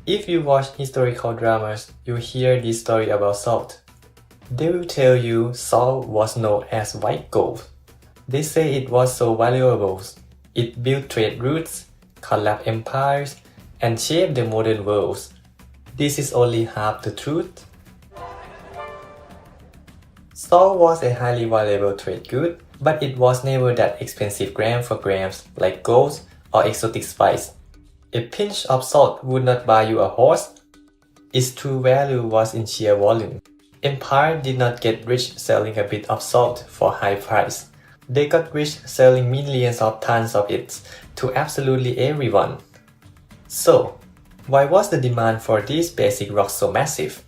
If you watch historical dramas, you hear this story about salt. They will tell you salt was known as white gold. They say it was so valuable. It built trade routes, collapsed empires, and shaped the modern world. This is only half the truth. Salt was a highly valuable trade good, but it was never that expensive gram for grams like gold or exotic spice. A pinch of salt would not buy you a horse. Its true value was in sheer volume. Empire did not get rich selling a bit of salt for high price. They got rich selling millions of tons of it to absolutely everyone. So, why was the demand for these basic rocks so massive?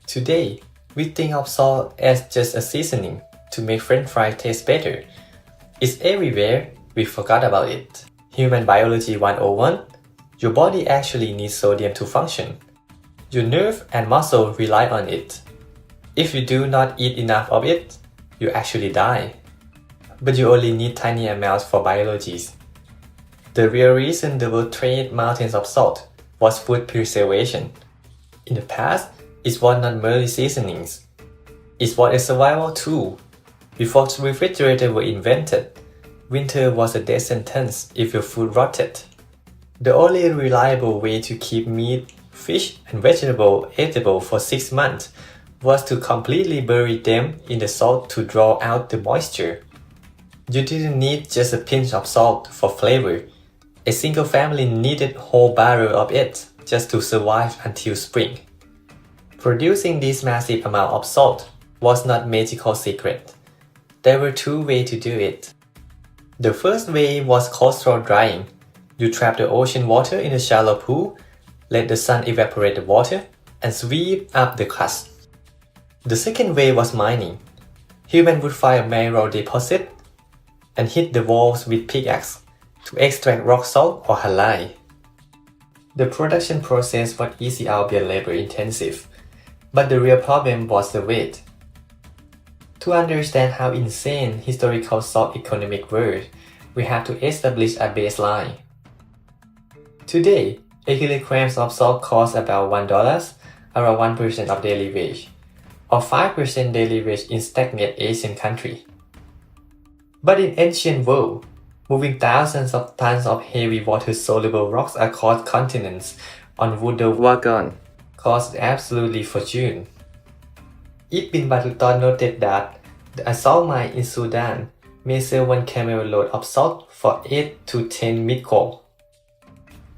Today, we think of salt as just a seasoning to make French fries taste better. It's everywhere, we forgot about it. Human Biology 101. Your body actually needs sodium to function. Your nerve and muscle rely on it. If you do not eat enough of it, you actually die. But you only need tiny amounts for biology. The real reason the world traded mountains of salt was food preservation. In the past, it was not merely seasonings. It was a survival tool. Before refrigerators were invented, winter was a death sentence if your food rotted. The only reliable way to keep meat, fish, and vegetable edible for 6 months was to completely bury them in the salt to draw out the moisture. You didn't need just a pinch of salt for flavor. A single family needed a whole barrel of it just to survive until spring. Producing this massive amount of salt was not magical secret. There were two ways to do it. The first way was coastal drying. You trap the ocean water in a shallow pool, let the sun evaporate the water, and sweep up the crust. The second way was mining. Humans would find a mineral deposit and hit the walls with pickaxe to extract rock salt or halite. The production process was easy albeit labor intensive, but the real problem was the weight. To understand how insane historical salt economic were, we have to establish a baseline. Today, a kilogram of salt costs about $1, around 1% of daily wage, or 5% daily wage in stagnant Asian country. But in ancient world, moving thousands of tons of heavy water-soluble rocks across continents on wooden wagon cost absolutely fortune. Ibn Battuta noted that a salt mine in Sudan may sell 1 camel load of salt for 8 to 10 midko,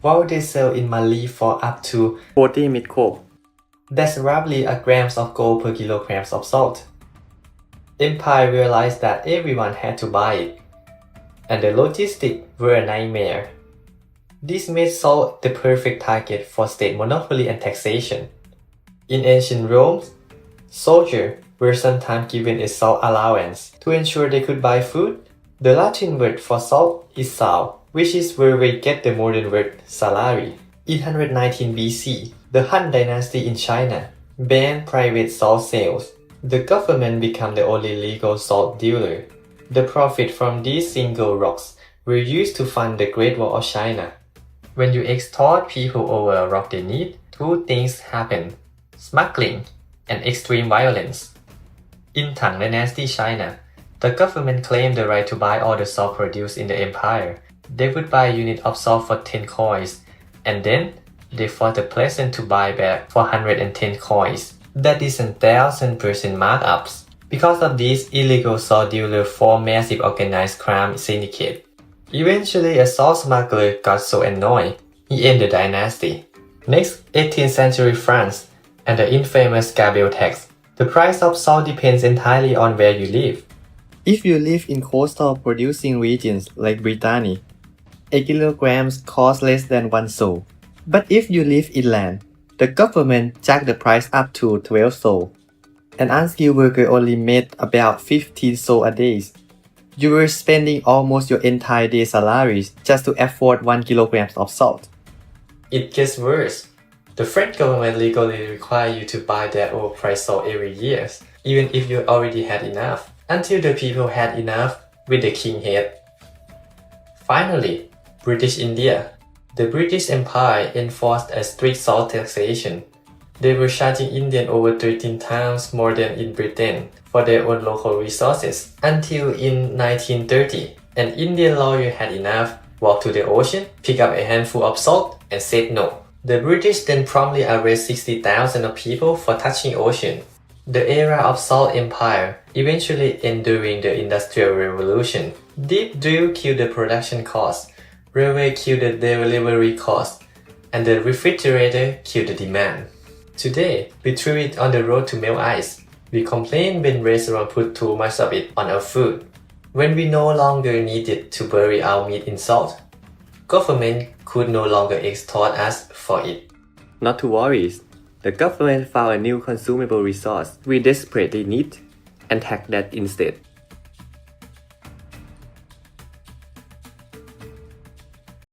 while they sell in Mali for up to 40 midko. That's roughly a gram of gold per kilogram of salt. Empire realized that everyone had to buy it, and the logistics were a nightmare. This made salt the perfect target for state monopoly and taxation. In ancient Rome, soldiers were sometimes given a salt allowance to ensure they could buy food. The Latin word for salt is sal, which is where we get the modern word salary. In 119 BC, the Han Dynasty in China banned private salt sales. The government became the only legal salt dealer. The profit from these single rocks were used to fund the Great Wall of China. When you extort people over a rock they need, two things happen: smuggling and extreme violence. In Tang Dynasty China, the government claimed the right to buy all the salt produced in the empire. They would buy a unit of salt for 10 coins, and then they forced the peasant to buy back for 110 coins. That is 1,000% markups. Because of this, illegal salt dealers formed massive organized crime syndicate. Eventually, a salt smuggler got so annoyed, he ended the dynasty. Next, 18th century France and the infamous Gabelle tax. The price of salt depends entirely on where you live. If you live in coastal producing regions like Brittany, a kilogram costs less than 1 sol. But if you live inland, the government jacked the price up to 12 sol. An unskilled worker only made about 15 sol a day. You were spending almost your entire day's salaries just to afford 1 kilogram of salt. It gets worse. The French government legally requires you to buy their overpriced salt every year, even if you already had enough, until the people had enough with the king head. Finally, British India. The British Empire enforced a strict salt taxation. They were charging Indians over 13 times more than in Britain for their own local resources. Until in 1930, an Indian lawyer had enough, walked to the ocean, picked up a handful of salt, and said no. The British then promptly arrested 60,000 of people for touching ocean. The era of Salt Empire eventually ended during the Industrial Revolution. Deep drill killed the production cost, railway killed the delivery cost, and the refrigerator killed the demand. Today, we threw it on the road to melt ice. We complain when restaurants put too much of it on our food. When we no longer needed to bury our meat in salt, government could no longer extort us for it. Not to worry, the government found a new consumable resource we desperately need and taxed that instead.